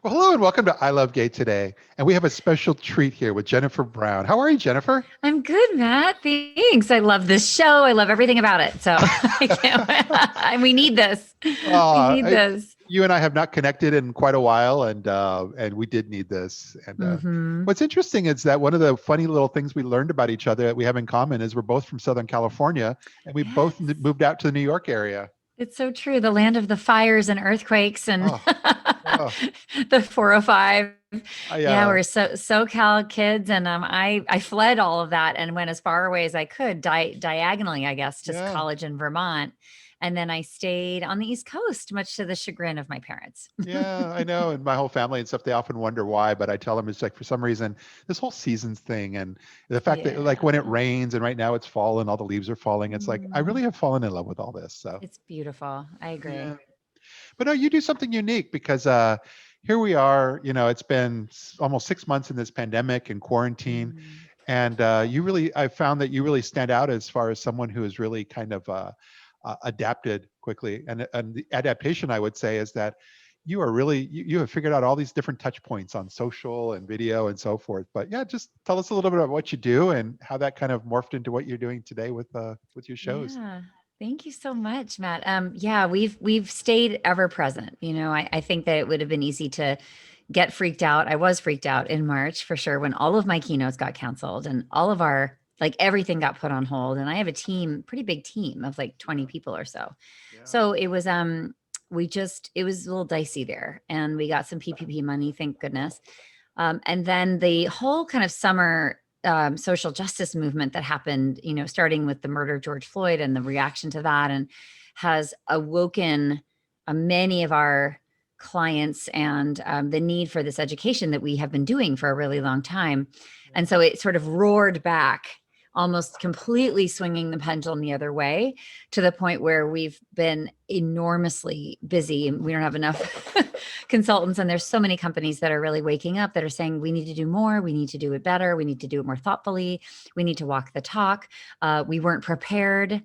Well, hello and welcome to I Love Gay today. And we have a special treat here with Jennifer Brown. How are you, Jennifer? I'm good, Matt. Thanks. I love this show. I love everything about it. So I can't, and we need this. We uh, need I, this. you and I have not connected in quite a while, and we did need this. And Hmm. what's interesting is that one of the funny little things we learned about each other that we have in common is we're both from Southern California, and we both Yes. moved out to the New York area. It's so true. The land of the fires and earthquakes and Oh, oh the 405. I Yeah, we're SoCal kids, and I fled all of that and went as far away as I could, diagonally, I guess, to yeah. college in Vermont, and then I stayed on the East Coast, much to the chagrin of my parents. Yeah, I know. And my whole family and stuff, they often wonder why, but I tell them it's like for some reason, this whole seasons thing and the fact that like when it Yeah. rains and right now it's fall and all the leaves are falling, it's like I Mm. really have fallen in love with all this. So It's beautiful. I yeah. agree. But no, you do something unique because here we are, it's been almost 6 months in this pandemic and quarantine. Mm. And I found that you really stand out as far as someone who has really kind of adapted quickly. And the adaptation, I would say, is that you have figured out all these different touch points on social and video and so forth. But yeah, just tell us a little bit about what you do and how that kind of morphed into what you're doing today with your shows. Yeah. Thank you so much, Matt. Yeah, we've stayed ever present. I think that it would have been easy to get freaked out. I was freaked out in March for sure when all of my keynotes got canceled and all of our like everything got put on hold. And I have a team, pretty big team of like 20 people or so. Yeah. So it was a little dicey there. And we got some PPP money, thank goodness. And then the whole kind of summer social justice movement that happened, starting with the murder of George Floyd and the reaction to that, and has awoken many of our clients and the need for this education that we have been doing for a really long time. And so it sort of roared back, almost completely swinging the pendulum the other way to the point where we've been enormously busy and we don't have enough consultants. And there's so many companies that are really waking up that are saying, we need to do more, we need to do it better, we need to do it more thoughtfully, we need to walk the talk. We weren't prepared.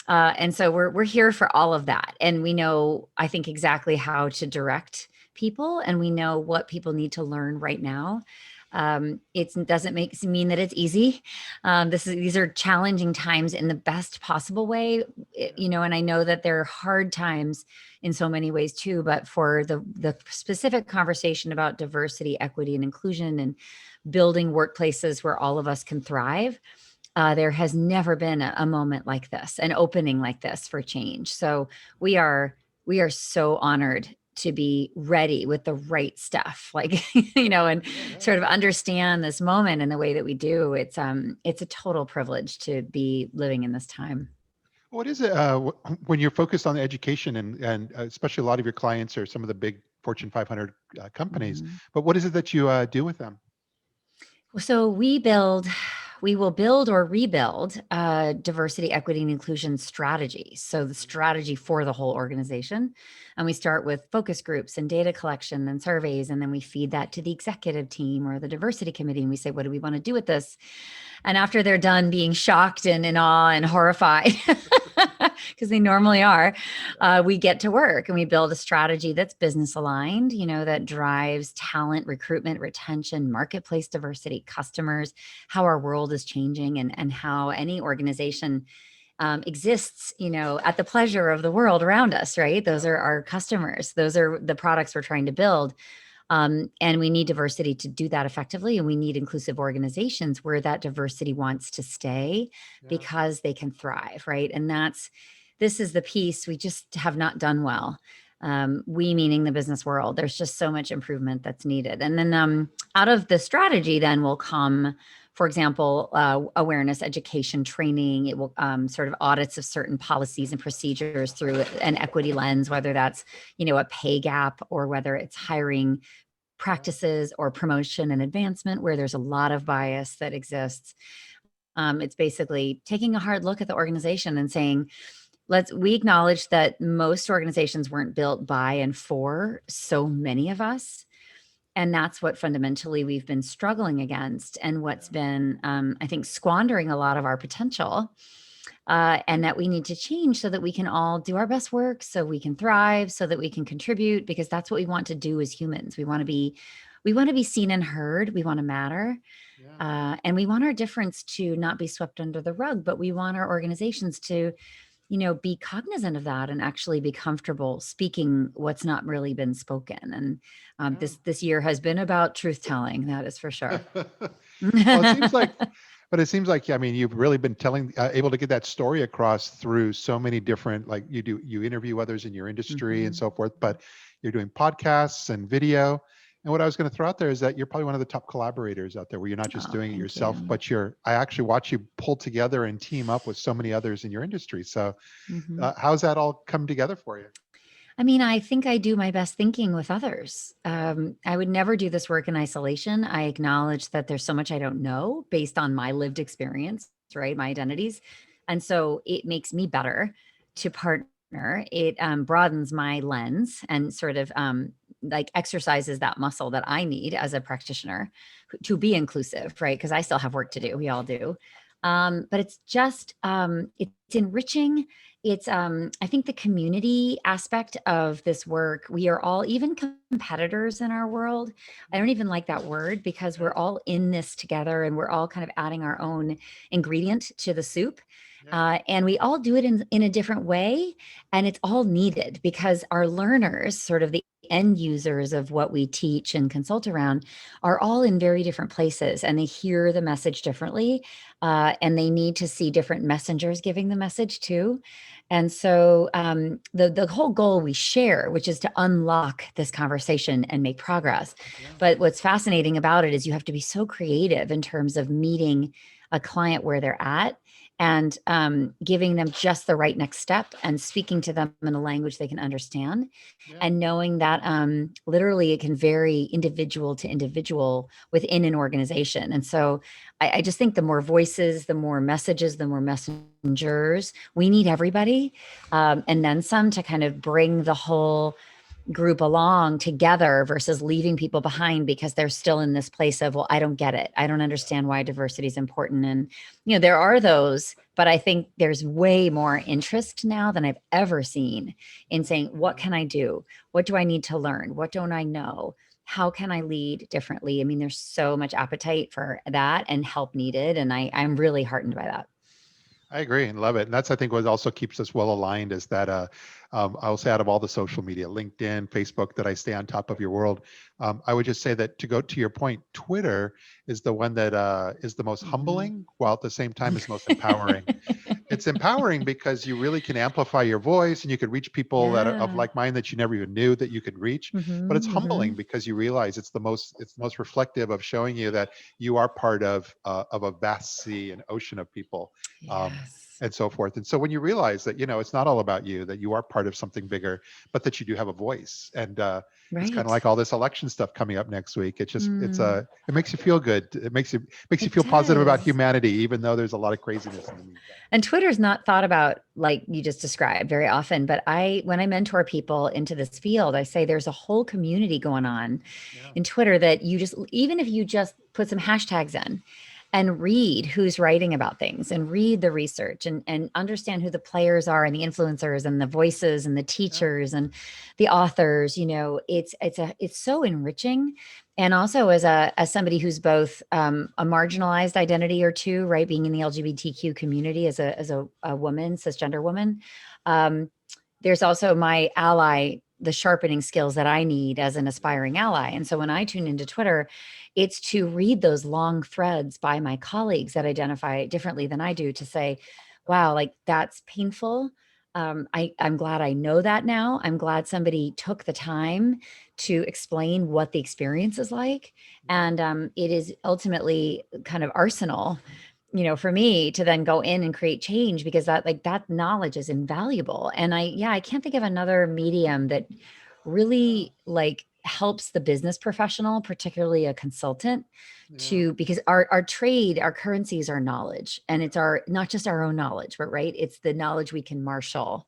And so we're here for all of that. And we know, I think, exactly how to direct people, and we know what people need to learn right now. It doesn't mean that it's easy. These are challenging times in the best possible way, and I know that they're hard times in so many ways too. But for the specific conversation about diversity, equity, and inclusion, and building workplaces where all of us can thrive, there has never been a moment like this, an opening like this for change. So we are we are so honored to be ready with the right stuff, like and Yeah, yeah. sort of understand this moment in the way that we do. It's a total privilege to be living in this time. What is it when you're focused on the education and especially a lot of your clients are some of the big Fortune 500 companies, Mhm. but what is it that you do with them? So we will build or rebuild diversity, equity, and inclusion strategy. So the strategy for the whole organization. And we start with focus groups and data collection and surveys. And then we feed that to the executive team or the diversity committee. And we say, what do we want to do with this? And after they're done being shocked and in awe and horrified, because they normally are, we get to work and we build a strategy that's business aligned, that drives talent, recruitment, retention, marketplace diversity, customers, how our world is changing, and how any organization exists, at the pleasure of the world around us, right? Those are our customers. Those are the products we're trying to build. And we need diversity to do that effectively. And we need inclusive organizations where that diversity wants to stay Yeah. because they can thrive, right? And this is the piece we just have not done well. We meaning the business world. There's just so much improvement that's needed. And then out of the strategy, then will come, for example, awareness, education, training. It will sort of audits of certain policies and procedures through an equity lens, whether that's, a pay gap or whether it's hiring practices or promotion and advancement where there's a lot of bias that exists. It's basically taking a hard look at the organization and saying, we acknowledge that most organizations weren't built by and for so many of us. And that's what fundamentally we've been struggling against and what's Yeah. been, I think, squandering a lot of our potential. and that we need to change so that we can all do our best work, so we can thrive, so that we can contribute, because that's what we want to do as humans. We want to be seen and heard. We want to matter. Yeah. And we want our difference to not be swept under the rug, but we want our organizations to, be cognizant of that and actually be comfortable speaking what's not really been spoken. And Yeah. this year has been about truth telling. That is for sure. Well, it seems like, but it seems like, I mean, you've really been able to get that story across through so many different, like you interview others in your industry and Mhm. so forth, but you're doing podcasts and video. And what I was going to throw out there is that you're probably one of the top collaborators out there where you're not just Oh, doing it thank yourself, you. but I actually watch you pull together and team up with so many others in your industry. So Mhm. how's that all come together for you? I mean, I think I do my best thinking with others. Yeah. I would never do this work in isolation. I acknowledge that there's so much I don't know based on my lived experience, right? My identities. And so it makes me better to partner. It broadens my lens and sort of like exercises that muscle that I need as a practitioner to be inclusive, right? Because I still have work to do. We all do. But it's just, it's enriching. It's I think the community aspect of this work, we are all even competitors in our world. I don't even like that word, because we're all in this together and we're all kind of adding our own ingredient to the soup. Yeah. And we all do it in a different way, and it's all needed because our learners, sort of the end users of what we teach and consult around, are all in very different places, and they hear the message differently, and they need to see different messengers giving the message too. And so the whole goal we share, which is to unlock this conversation and make progress. Yeah. But what's fascinating about it is you have to be so creative in terms of meeting a client where they're at, and giving them just the right next step and speaking to them in a language they can understand, Yeah. and knowing that literally it can vary individual to individual within an organization. And so I just think the more voices, the more messages, the more messengers, we need everybody, and then some, to kind of bring the whole group along together versus leaving people behind because they're still in this place of, well, I don't get it, I don't understand why diversity is important. And there are those, but I think there's way more interest now than I've ever seen in saying, what can I do, what do I need to learn, what don't I know, how can I lead differently? I mean, there's so much appetite for that and help needed, and I'm really heartened by that. I agree and love it. And that's, I think, what also keeps us well aligned is that I'll say out of all the social media, LinkedIn, Facebook, that I stay on top of your world. I would just say that, to go to your point, Twitter is the one that is the most Mhm. humbling, while at the same time is most empowering. It's empowering because you really can amplify your voice and you could reach people that are of Yeah. like mind that you never even knew that you could reach. But it's Hmm. humbling Hmm. because you realize it's the most reflective of showing you that you are part of a vast sea and ocean of people. Um, Yes. and so forth. And so when you realize that, it's not all about you, that you are part of something bigger, but that you do have a voice. And it's kind of Right. like all this election stuff coming up next week. Mm, It makes you feel good. It makes you it feel positive about does. humanity, even though there's a lot of craziness in the meantime. And Twitter's not thought about like you just described very often, but when I mentor people into this field, I say there's a whole community going on Yeah. in Twitter that you just, even if you just put some hashtags in and read who's writing about things and read the research and understand who the players are and the influencers and the voices and the Yeah. teachers and the authors, it's so enriching. And also, as somebody who's both a marginalized identity or two, right, being in the LGBTQ community as a woman, cisgender woman, um, there's also my ally, the sharpening skills that I need as an aspiring ally. And so when I tune into Twitter, it's to read those long threads by my colleagues that identify differently than I do, to say, wow, like that's painful. I'm glad I know that now. I'm glad somebody took the time to explain what the experience is like. Yeah. And it is ultimately kind of arsenal, for me to then go in and create change, because that knowledge is invaluable. And I can't think of another medium that really like helps the business professional, particularly a consultant, Yeah. to, because our trade, our currencies are knowledge, and it's our, not just our own knowledge, but right, it's the knowledge we can marshal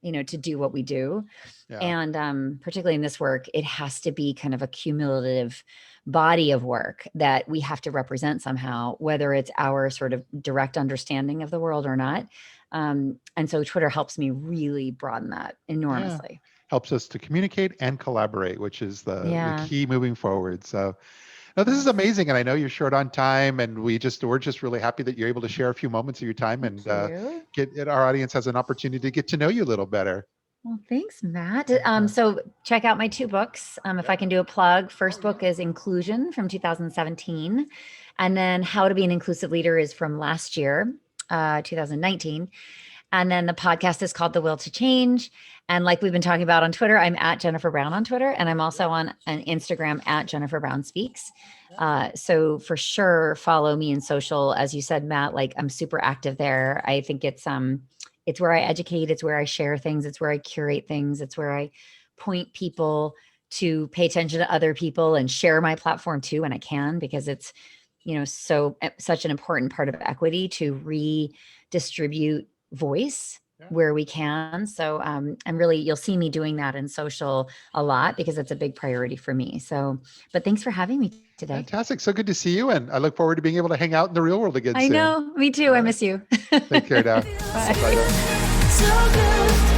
to do what we do. Yeah. And particularly in this work, it has to be kind of a cumulative body of work that we have to represent somehow, whether it's our sort of direct understanding of the world or not. And so Twitter helps me really broaden that enormously. Helps us to communicate and collaborate, which is the Yeah. key moving forward. So no, this is amazing. And I know you're short on time, and we're just really happy that you're able to share a few moments of your time and get our audience has an opportunity to get to know you a little better. Well, thanks, Matt. So check out my 2 books. If I can do a plug, first book is Inclusion from 2017. And then How to Be an Inclusive Leader is from last year, 2019. And then the podcast is called The Will to Change. And like we've been talking about on Twitter, I'm at Jennifer Brown on Twitter. And I'm also on an Instagram at Jennifer Brown Speaks. So for sure, follow me in social. As you said, Matt, like I'm super active there. I think it's where I educate. It's where I share things. It's where I curate things. It's where I point people to pay attention to other people and share my platform too when I can, because it's, such an important part of equity to redistribute voice where we can. So I'm you'll see me doing that in social a lot because it's a big priority for me. So, but thanks for having me today. Fantastic. So good to see you. And I look forward to being able to hang out in the real world again soon. I know. Me too. I miss you. Take care now. Bye. Bye now. So good.